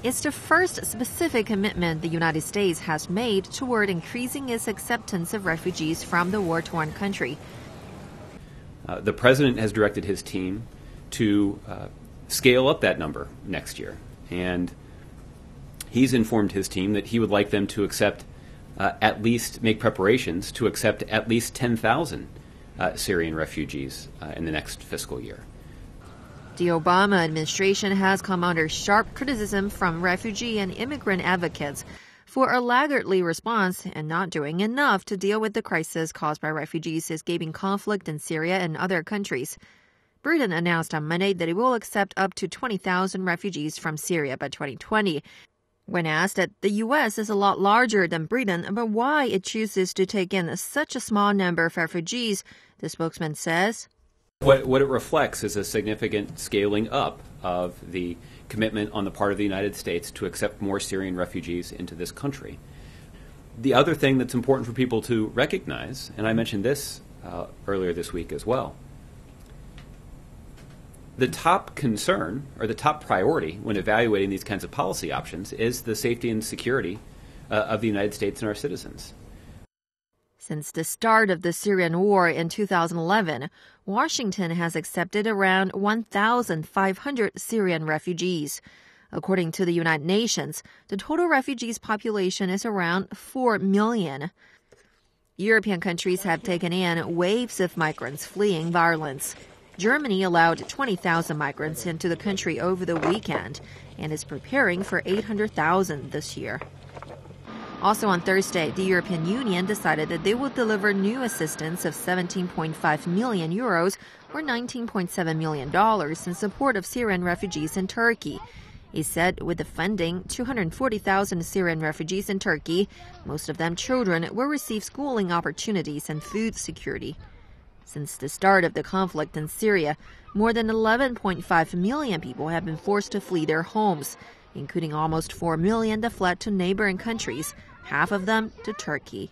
It's the first specific commitment the United States has made toward increasing its acceptance of refugees from the war-torn country. The president has directed his team to scale up that number next year. And he's informed his team that he would like them to accept make preparations to accept at least 10,000 Syrian refugees in the next fiscal year. The Obama administration has come under sharp criticism from refugee and immigrant advocates for a laggardly response and not doing enough to deal with the crisis caused by refugees escaping conflict in Syria and other countries. Britain announced on Monday that it will accept up to 20,000 refugees from Syria by 2020. When asked that the U.S. is a lot larger than Britain about why it chooses to take in such a small number of refugees, the spokesman says, What it reflects is a significant scaling up of the commitment on the part of the United States to accept more Syrian refugees into this country. The other thing that's important for people to recognize, and I mentioned this earlier this week as well, the top concern or the top priority when evaluating these kinds of policy options is the safety and security of the United States and our citizens. Since the start of the Syrian war in 2011, Washington has accepted around 1,500 Syrian refugees. According to the United Nations, the total refugees population is around 4 million. European countries have taken in waves of migrants fleeing violence. Germany allowed 20,000 migrants into the country over the weekend and is preparing for 800,000 this year. Also on Thursday, the European Union decided that they will deliver new assistance of 17.5 million euros or $19.7 million in support of Syrian refugees in Turkey. It said with the funding, 240,000 Syrian refugees in Turkey, most of them children, will receive schooling opportunities and food security. Since the start of the conflict in Syria, more than 11.5 million people have been forced to flee their homes, including almost 4 million that fled to neighboring countries, half of them to Turkey.